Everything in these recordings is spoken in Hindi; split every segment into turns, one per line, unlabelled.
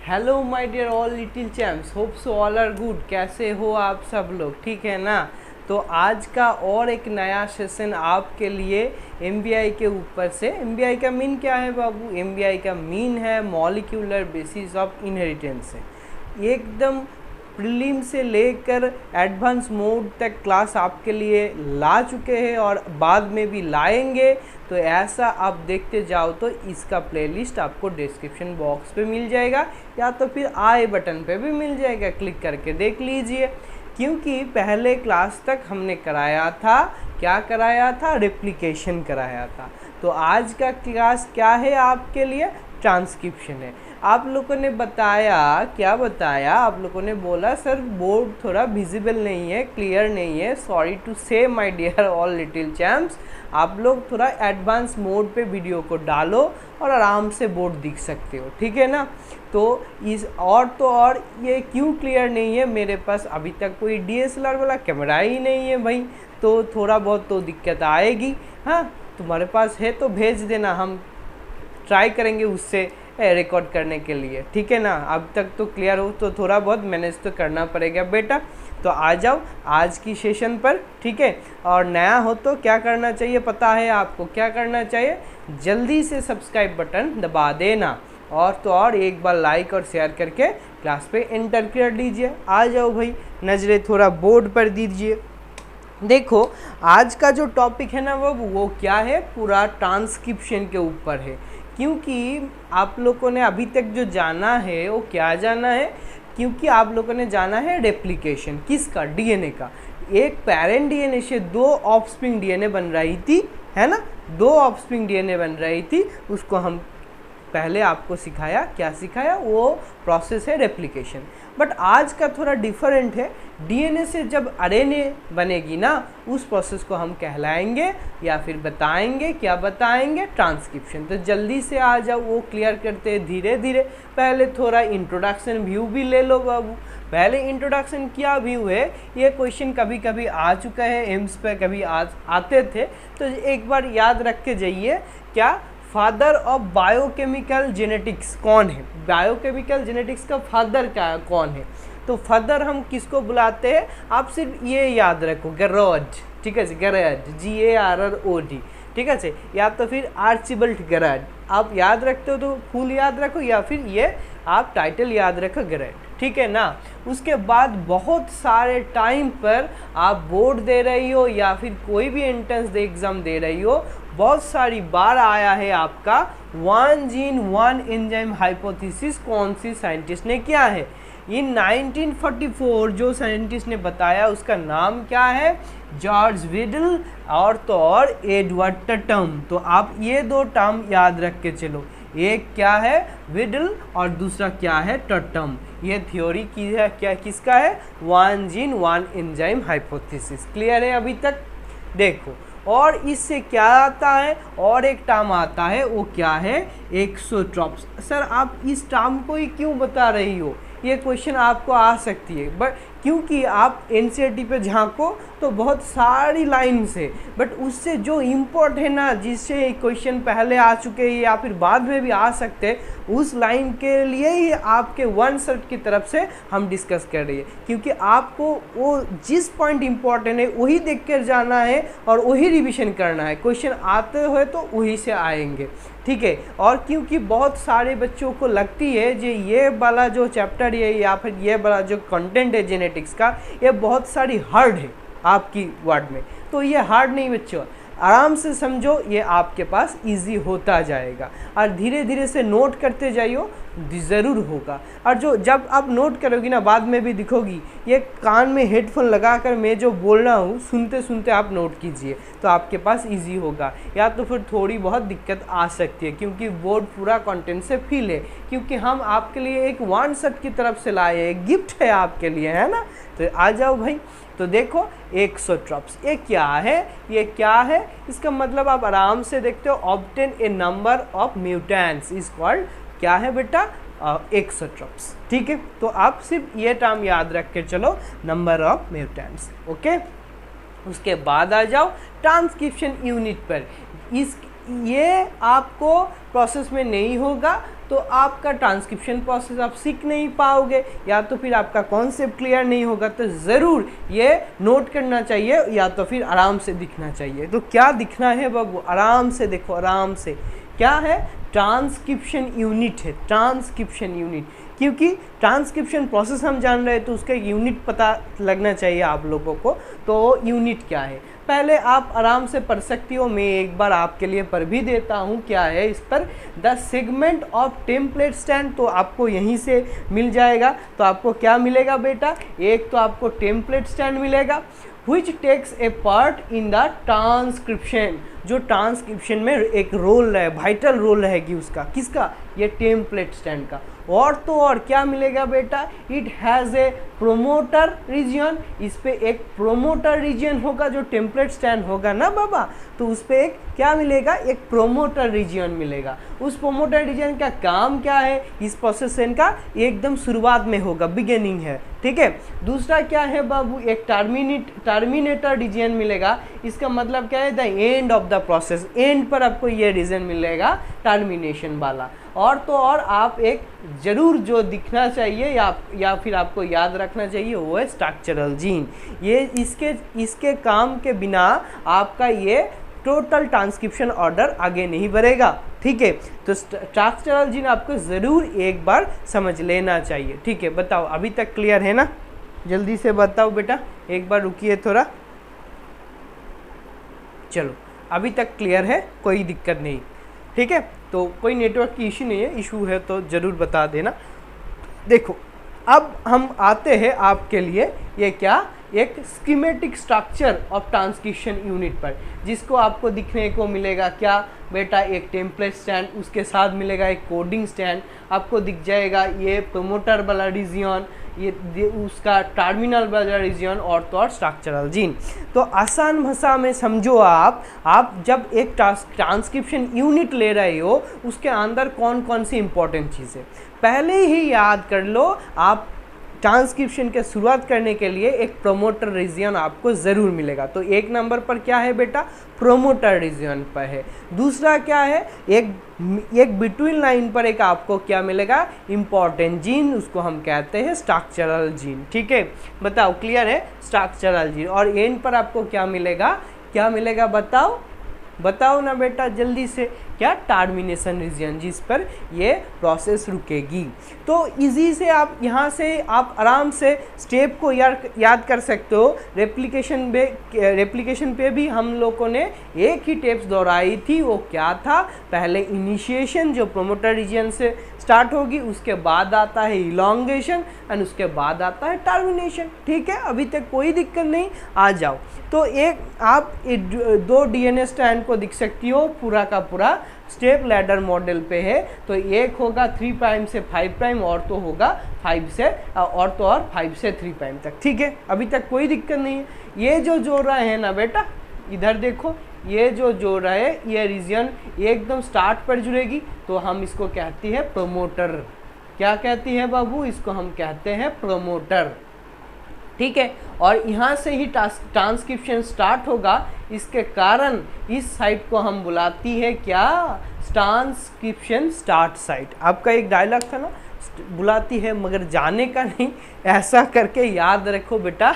Hello my dear all little champs, hope so all are good. कैसे हो आप सब लोग? ठीक है ना? तो आज का और एक नया सेशन आपके लिए एमबीआई के ऊपर से। एमबीआई का मीन क्या है बाबू? एमबीआई का मीन है मॉलिक्यूलर बेसिस ऑफ इनहेरिटेंस है। एकदम प्रीलिम से लेकर एडवांस मोड तक क्लास आपके लिए ला चुके हैं और बाद में भी लाएंगे। तो ऐसा आप देखते जाओ तो इसका प्लेलिस्ट आपको डिस्क्रिप्शन बॉक्स पे मिल जाएगा या तो फिर आई बटन पे भी मिल जाएगा, क्लिक करके देख लीजिए। क्योंकि पहले क्लास तक हमने कराया था, क्या कराया था? रेप्लिकेशन कराया था। तो आज का क्लास क्या है आपके लिए? ट्रांसक्रिप्शन है। आप लोगों ने बताया, क्या बताया? आप लोगों ने बोला सर बोर्ड थोड़ा विजिबल नहीं है, क्लियर नहीं है। Sorry to say my dear all little champs, आप लोग थोड़ा एडवांस मोड पे वीडियो को डालो और आराम से बोर्ड दिख सकते हो, ठीक है ना? तो और ये क्यों क्लियर नहीं है? मेरे पास अभी तक कोई डीएसएलआर वाला कैमरा ही नहीं है भाई, तो थोड़ा बहुत तो दिक्कत आएगी। हाँ, तुम्हारे पास है तो भेज देना, हम ट्राई करेंगे उससे रिकॉर्ड करने के लिए, ठीक है ना? अब तक तो क्लियर हो तो थोड़ा बहुत मैनेज तो करना पड़ेगा बेटा। तो आ जाओ आज की सेशन पर, ठीक है? और नया हो तो क्या करना चाहिए पता है आपको? क्या करना चाहिए? जल्दी से सब्सक्राइब बटन दबा देना और तो और एक बार लाइक और शेयर करके क्लास पे एंटर कर लीजिए। आ जाओ भाई, नज़रें थोड़ा बोर्ड पर दीजिए। देखो आज का जो टॉपिक है ना वो क्या है? पूरा ट्रांसक्रिप्शन के ऊपर है। क्योंकि आप लोगों ने अभी तक जो जाना है वो क्या जाना है? क्योंकि आप लोगों ने जाना है रेप्लिकेशन। किसका? डीएनए का। एक पेरेंट डीएनए से दो ऑफस्प्रिंग डीएनए बन रही थी, है ना? दो ऑफस्प्रिंग डीएनए बन रही थी, उसको हम पहले आपको सिखाया। क्या सिखाया? वो प्रोसेस है रेप्लिकेशन। बट आज का थोड़ा डिफरेंट है। डीएनए से जब आरएनए बनेगी ना, उस प्रोसेस को हम कहलाएंगे या फिर बताएंगे। क्या बताएंगे? ट्रांसक्रिप्शन। तो जल्दी से आ जाओ, वो क्लियर करते हैं धीरे धीरे। पहले थोड़ा इंट्रोडक्शन व्यू भी ले लो बाबू। पहले इंट्रोडक्शन क्या व्यू है? ये क्वेश्चन कभी कभी आ चुका है एम्स पे, कभी आते थे, तो एक बार याद रख के जाइए। क्या? फादर ऑफ बायोकेमिकल जेनेटिक्स कौन है? बायोकेमिकल जेनेटिक्स का फादर क्या कौन है? तो फादर हम किसको बुलाते हैं? आप सिर्फ ये याद रखो, गैरार्ड, ठीक है? गैरार्ड, GARROD, ठीक है? या तो फिर आर्चिबल्ड गैरार्ड। आप याद रखते हो तो फुल याद रखो, या फिर ये आप टाइटल याद रखो गैरार्ड, ठीक है ना? उसके बाद बहुत सारे टाइम पर आप बोर्ड दे रही हो या फिर कोई भी एंट्रेंस एग्ज़ाम दे रही हो, बहुत सारी बार आया है आपका one gene one enzyme hypothesis. कौन सी साइंटिस्ट ने किया है? इन 1944 जो साइंटिस्ट ने बताया उसका नाम क्या है? जॉर्ज विडल और तो और एडवर्ड टटम। तो आप ये दो टर्म याद रख के चलो। एक क्या है? विडल, और दूसरा क्या है? टटम। ये थ्योरी की है, क्या किसका है? One gene one enzyme hypothesis. Clear है अभी तक? देखो, और इससे क्या आता है? और एक टर्म आता है, वो क्या है? एक्सोट्रॉप्स। सर आप इस टर्म को ही क्यों बता रही हो? ये क्वेश्चन आपको आ सकती है, बट क्योंकि आप एनसीईआरटी पे झांको तो बहुत सारी लाइन्स है, बट उससे जो इम्पोर्ट है ना, जिससे क्वेश्चन पहले आ चुके हैं या फिर बाद में भी आ सकते हैं, उस लाइन के लिए ही आपके वन सेट की तरफ से हम डिस्कस कर रही है। क्योंकि आपको वो जिस पॉइंट इम्पोर्टेंट है वही देख कर जाना है और वही रिविजन करना है। क्वेश्चन आते हुए तो वही से आएंगे, ठीक है? और क्योंकि बहुत सारे बच्चों को लगती है जो ये वाला जो चैप्टर है या फिर ये वाला जो कंटेंट है जेनेटिक्स का, ये बहुत सारी हार्ड है आपकी वर्ड में, तो ये हार्ड नहीं बच्चों, आराम से समझो, ये आपके पास इजी होता जाएगा। और धीरे धीरे से नोट करते जाइयो, ज़रूर होगा। और जो जब आप नोट करोगी ना, बाद में भी दिखोगी। ये कान में हेडफोन लगाकर मैं जो बोल रहा हूँ, सुनते सुनते आप नोट कीजिए, तो आपके पास इजी होगा। या तो फिर थोड़ी बहुत दिक्कत आ सकती है, क्योंकि बोर्ड पूरा कंटेंट से फिल है। क्योंकि हम आपके लिए एक वन सेट की तरफ से लाए हैं, गिफ्ट है आपके लिए, है ना? तो आ जाओ भाई। तो देखो एक्सोट्रॉप्स ये क्या है? ये क्या है? इसका मतलब आप आराम से देखते हो, obtain a number of mutants is called, क्या है बेटा? एक्सोट्रॉप्स, ठीक है? तो आप सिर्फ ये टर्म याद रख के चलो, नंबर ऑफ म्यूटेंट्स, ओके? उसके बाद आ जाओ ट्रांसक्रिप्शन यूनिट पर। इस ये आपको प्रोसेस में नहीं होगा तो आपका ट्रांसक्रिप्शन प्रोसेस आप सीख नहीं पाओगे, या तो फिर आपका कॉन्सेप्ट क्लियर नहीं होगा। तो ज़रूर ये नोट करना चाहिए या तो फिर आराम से दिखना चाहिए। तो क्या दिखना है बाबू, आराम से देखो, आराम से। क्या है? ट्रांसक्रिप्शन यूनिट है, ट्रांसक्रिप्शन यूनिट। क्योंकि ट्रांसक्रिप्शन प्रोसेस हम जान रहे हैं तो उसका यूनिट पता लगना चाहिए आप लोगों को। तो यूनिट क्या है पहले आप आराम से पढ़ सकती हो, मैं एक बार आपके लिए पढ़ भी देता हूँ। क्या है इस पर? The segment of template stand. तो आपको यहीं से मिल जाएगा। तो आपको क्या मिलेगा बेटा? एक तो आपको टेम्पलेट स्टैंड मिलेगा which takes a part in the transcription, जो ट्रांसक्रिप्शन में एक रोल है, वाइटल रोल रहेगी उसका। किसका? ये टेम्पलेट स्टैंड का। और तो और क्या मिलेगा बेटा? It has a promoter region. इस पे एक प्रोमोटर रीजन होगा, जो टेम्पलेट स्टैंड होगा ना बाबा, तो उस पे एक क्या मिलेगा? एक प्रोमोटर रीजन मिलेगा। उस प्रोमोटर रीजन का काम क्या है? इस प्रोसेस का एकदम शुरुआत में होगा, बिगिनिंग है, ठीक है। दूसरा क्या है बाबू? एक टर्मिनेटर रीजन मिलेगा। इसका मतलब क्या है? The end of the process, and पर आपको ये रीजन मिलेगा टर्मिनेशन वाला। और तो और आप एक जरूर जो दिखना चाहिए या फिर आपको याद रखना चाहिए वो है स्ट्रक्चरल जीन। ये इसके काम के बिना आपका ये टोटल ट्रांसक्रिप्शन ऑर्डर आगे नहीं बढ़ेगा, ठीक है। तो स्ट्रक्चरल जीन आपको ज़रूर एक बार समझ लेना चाहिए, ठीक है। बताओ अभी तक क्लियर है ना? जल्दी से बताओ बेटा, एक बार रुकिए थोड़ा। चलो अभी तक क्लियर है, कोई दिक्कत नहीं, ठीक है। तो कोई नेटवर्क की इशू नहीं है, इशू है तो ज़रूर बता देना। देखो अब हम आते हैं आपके लिए ये क्या, एक schematic structure of transcription unit पर, जिसको आपको दिखने को मिलेगा क्या बेटा? एक टेम्पलेट स्टैंड, उसके साथ मिलेगा एक कोडिंग स्टैंड, आपको दिख जाएगा ये प्रोमोटर वाला रीजन, ये उसका टर्मिनल वाला रीजन, और तो और स्ट्रक्चरल जीन। तो आसान भाषा में समझो, आप जब एक ट्रांसक्रिप्शन यूनिट ले रहे हो उसके अंदर कौन कौन सी इंपॉर्टेंट चीज़ें पहले ही याद कर लो। आप ट्रांसक्रिप्शन के शुरुआत करने के लिए एक प्रोमोटर रीजन आपको ज़रूर मिलेगा। तो एक नंबर पर क्या है बेटा? प्रोमोटर रीजन पर है। दूसरा क्या है? एक बिटवीन लाइन पर एक आपको क्या मिलेगा? इम्पॉर्टेंट जीन, उसको हम कहते हैं स्ट्रक्चरल जीन, ठीक है। बताओ क्लियर है? Structural gene. और एंड पर आपको क्या मिलेगा? क्या मिलेगा बताओ ना बेटा जल्दी से। क्या? टर्मिनेशन रीजन, जिस पर ये प्रोसेस रुकेगी। तो इजी से आप यहाँ से आप आराम से स्टेप को याद कर सकते हो। रेप्लिकेशन पे भी हम लोगों ने एक ही टिप्स दोहराई थी। वो क्या था? पहले इनिशिएशन जो प्रोमोटर रीजन से स्टार्ट होगी, उसके बाद आता है इलॉन्गेशन एंड उसके बाद आता है टर्मिनेशन, ठीक है। अभी तक कोई दिक्कत नहीं, आ जाओ। तो एक आप दो डीएनए स्टैंड को दिख सकती हो, पूरा का पूरा स्टेप लैडर मॉडल पे है। तो एक होगा 3 प्राइम से 5 प्राइम, और तो होगा 5 से और तो और 5 से 3 प्राइम तक, ठीक है। अभी तक कोई दिक्कत नहीं है। ये जो जोड़ रहा है ना बेटा, इधर देखो, ये जो जोड़ रहा है ये रीजन एकदम स्टार्ट पर जुड़ेगी, तो हम इसको कहती है प्रोमोटर। क्या कहती है बाबू? इसको हम कहते हैं प्रोमोटर, ठीक है। और यहाँ से ही ट्रांसक्रिप्शन स्टार्ट होगा, इसके कारण इस साइट को हम बुलाती है क्या? Transcription start site. आपका एक डायलॉग था ना, बुलाती है मगर जाने का नहीं, ऐसा करके याद रखो बेटा।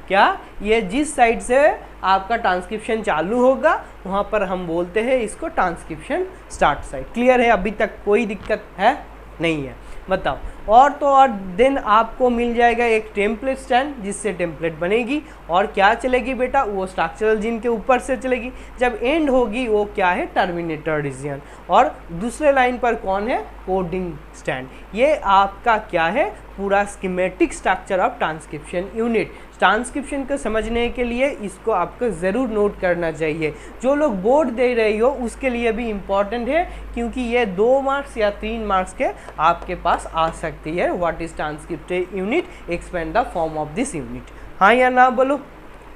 क्या? ये जिस साइट से आपका ट्रांसक्रिप्शन चालू होगा वहाँ पर हम बोलते हैं इसको ट्रांसक्रिप्शन स्टार्ट साइट। क्लियर है? अभी तक कोई दिक्कत है? नहीं है। बताओ। और तो और देन आपको मिल जाएगा एक टेम्पलेट स्टैंड, जिससे टेम्पलेट बनेगी और क्या चलेगी बेटा? वो स्ट्रक्चरल जीन के ऊपर से चलेगी। जब एंड होगी वो क्या है? Terminator region. और दूसरे लाइन पर कौन है? Coding strand. ये आपका क्या है? पूरा schematic structure of transcription unit. Transcription को समझने के लिए इसको आपको ज़रूर नोट करना चाहिए। जो लोग बोर्ड दे रही हो उसके लिए भी इम्पॉर्टेंट है, क्योंकि ये 2 मार्क्स या 3 मार्क्स के आपके पास आ सकती है। What is transcriptive unit? Expand the form of this unit. हाँ या ना बोलो?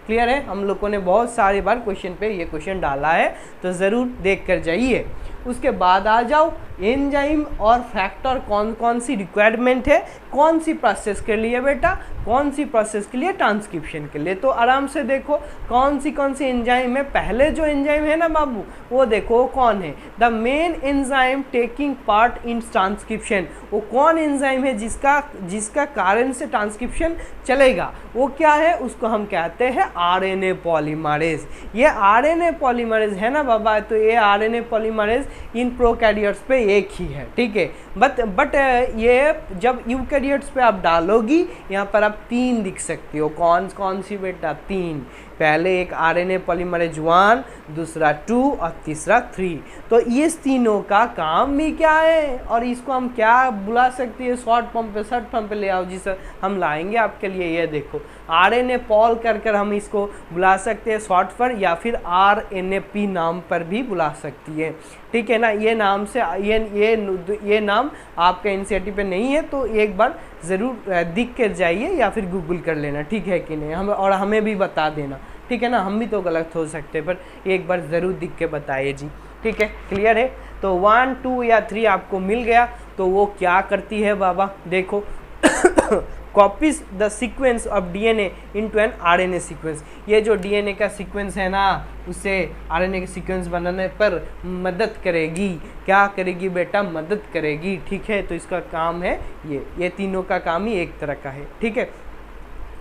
क्लियर है? हम लोगों ने बहुत सारी बार क्वेश्चन पे ये क्वेश्चन डाला है, तो ज़रूर देख कर जाइए। उसके बाद आ जाओ एंजाइम और फैक्टर कौन कौन सी रिक्वायरमेंट है, कौन सी प्रोसेस के लिए बेटा, कौन सी प्रोसेस के लिए, ट्रांसक्रिप्शन के लिए। तो आराम से देखो कौन सी एंजाइम है। पहले जो एंजाइम है ना बाबू वो देखो कौन है, the main enzyme taking part in transcription. वो कौन एंजाइम है जिसका कारण से ट्रांसक्रिप्शन चलेगा, वो क्या है, उसको हम कहते हैं आरएनए पॉलीमरेज। ये आरएनए पॉलीमरेज है ना बाबा, तो ये आरएनए पॉलीमरेज इन प्रोकैरियोट्स पे एक ही है, ठीक है। बट ये जब यूकैरियोट्स पे आप डालोगी, यहाँ पर आप 3 दिख सकती हो। कौन सी बेटा, 3। पहले एक आरएनए पॉलीमरेज 1, दूसरा 2 और तीसरा 3। तो इस तीनों का काम भी क्या है, और इसको हम क्या बुला सकते हैं, शॉर्ट फॉर्म पे ले आओ जी सर, हम लाएंगे आपके लिए। ये देखो आरएनए पॉल कर हम इसको बुला सकते हैं शॉर्ट पर, या फिर आरएनएपी नाम पर भी बुला सकती है, ठीक है ना। ये नाम से ये नाम आपका एनसीईआरटी पे नहीं है, तो एक बार ज़रूर दिख कर जाइए या फिर गूगल कर लेना, ठीक है कि नहीं, हमें भी बता देना, ठीक है ना। हम भी तो गलत हो सकते हैं, पर एक बार ज़रूर दिख के बताइए जी, ठीक है, क्लियर है। तो 1, 2 या 3 आपको मिल गया, तो वो क्या करती है बाबा, देखो copies the sequence of DNA into an RNA sequence. ये जो डीएनए का सीक्वेंस है ना, उसे आरएनए के सीक्वेंस बनाने पर मदद करेगी। क्या करेगी बेटा, मदद करेगी, ठीक है। तो इसका काम है ये तीनों का काम ही एक तरह का है, ठीक है।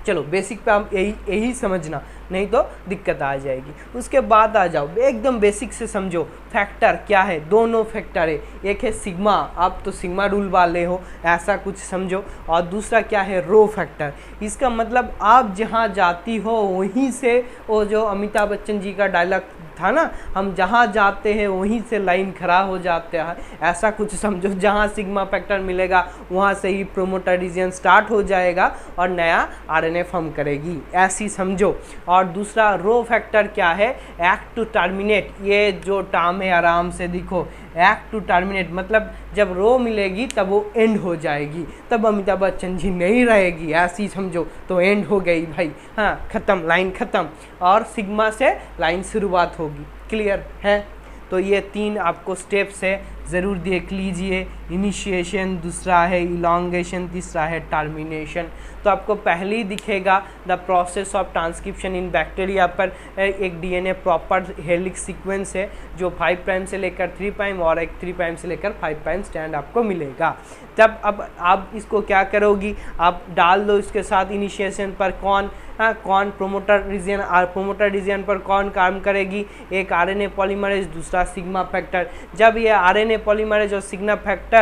चलो बेसिक पे हम यही समझना, नहीं तो दिक्कत आ जाएगी। उसके बाद आ जाओ एकदम बेसिक से समझो, फैक्टर क्या है। दोनों फैक्टर है, एक है सिग्मा, आप तो सिग्मा रूल वाले हो, ऐसा कुछ समझो, और दूसरा क्या है, रो फैक्टर। इसका मतलब आप जहाँ जाती हो वहीं से, वो जो अमिताभ बच्चन जी का डायलॉग था ना, हम जहाँ जाते हैं वहीं से लाइन खड़ा हो जाते हैं, ऐसा कुछ समझो। जहाँ सिग्मा फैक्टर मिलेगा वहाँ से ही प्रोमोटर रीजन स्टार्ट हो जाएगा और नया आरएनए फॉर्म करेगी, ऐसी समझो। और दूसरा रो फैक्टर क्या है, एक्ट टू टर्मिनेट। ये जो टर्म है आराम से दिखो, एक्ट टू टर्मिनेट मतलब जब रो मिलेगी तब वो एंड हो जाएगी, तब अमिताभ बच्चन जी नहीं रहेगी, ऐसी समझो। तो एंड हो गई भाई, हाँ खत्म, लाइन खत्म, और सिग्मा से लाइन शुरुआत होगी, क्लियर है। तो ये 3 आपको स्टेप्स है, ज़रूर देख लीजिए। इनिशिएशन, दूसरा है इलॉन्गेशन, तीसरा है टर्मिनेशन। तो आपको पहले ही दिखेगा the process of transcription in bacteria पर एक डीएनए प्रॉपर हेलिक्स सीक्वेंस है जो 5 प्राइम से लेकर 3 प्राइम और एक 3 प्राइम से लेकर 5 प्राइम स्टैंड आपको मिलेगा। तब अब आप इसको क्या करोगी, आप डाल दो इसके साथ इनिशिएशन पर कौन प्रोमोटर रीजन, प्रोमोटर रीजन पर कौन काम करेगी, एक आरएनए पॉलीमरेज, दूसरा सिग्मा फैक्टर। जब ये आरएनए पॉलीमरेज और सिग्मा फैक्टर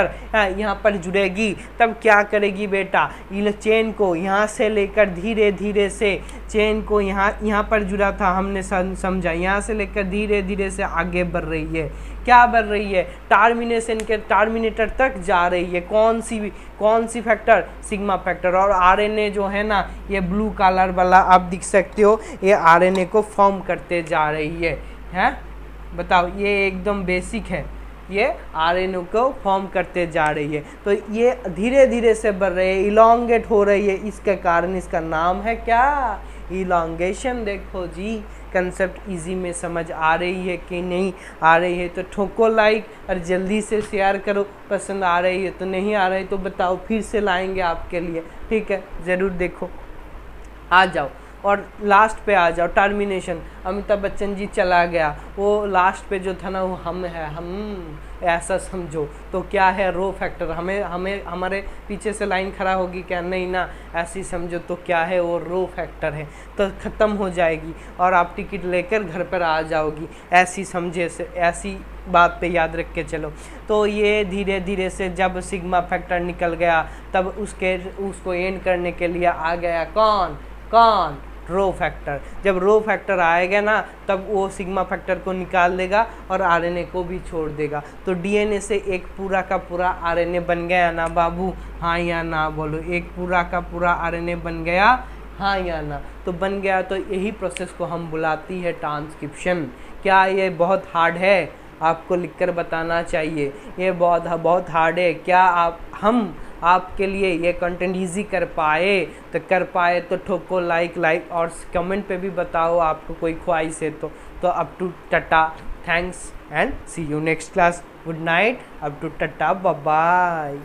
यहाँ पर जुड़ेगी तब क्या करेगी बेटा, चेन को यहाँ से लेकर धीरे धीरे से चेन को यहाँ पर जुड़ा था, हमने समझा, यहाँ से लेकर धीरे धीरे से आगे बढ़ रही है। क्या बढ़ रही है, टर्मिनेशन के टर्मिनेटर तक जा रही है। कौन सी फैक्टर, सिग्मा फैक्टर। और आरएनए जो है ना, ये ब्लू कलर वाला आप दिख सकते हो, ये आरएनए को फॉर्म करते जा रही है। बताओ, ये एकदम बेसिक है, ये आरएनए को फॉर्म करते जा रही है। तो ये धीरे धीरे से बढ़ रही है, इलॉन्गेट हो रही है, इसके कारण इसका नाम है क्या, इलॉन्गेशन। देखो जी, कंसेप्ट इजी में समझ आ रही है कि नहीं आ रही है, तो ठोको लाइक और जल्दी से शेयर करो। पसंद आ रही है तो, नहीं आ रही तो बताओ, फिर से लाएंगे आपके लिए, ठीक है। ज़रूर देखो, आ जाओ। और लास्ट पे आ जाओ, टर्मिनेशन। अमिताभ बच्चन जी चला गया, वो लास्ट पे जो था ना, वो हम है, हम ऐसा समझो। तो क्या है, रो फैक्टर। हमें हमारे पीछे से लाइन खड़ा होगी क्या, नहीं ना, ऐसी समझो। तो क्या है, वो रो फैक्टर है। तो ख़त्म हो जाएगी और आप टिकट लेकर घर पर आ जाओगी, ऐसी समझे से, ऐसी बात पे याद रख के चलो। तो ये धीरे धीरे से जब सिग्मा फैक्टर निकल गया तब उसको एंड करने के लिए आ गया कौन रो फैक्टर। जब रो फैक्टर आएगा ना, तब वो सिग्मा फैक्टर को निकाल देगा और आरएनए को भी छोड़ देगा। तो डीएनए से एक पूरा का पूरा आरएनए बन गया ना बाबू, हाँ या ना बोलो। एक पूरा का पूरा आरएनए बन गया, हाँ या ना। तो बन गया, तो यही प्रोसेस को हम बुलाती है ट्रांसक्रिप्शन। क्या ये बहुत हार्ड है, आपको लिखकर बताना चाहिए, ये बहुत हार्ड है। क्या हम आपके लिए ये कंटेंट इजी कर पाए तो ठोको लाइक और कमेंट पे भी बताओ आपको कोई ख्वाहिश है तो अप टू tata, thanks and see you next class. Good night, अब टू टाटा बाय।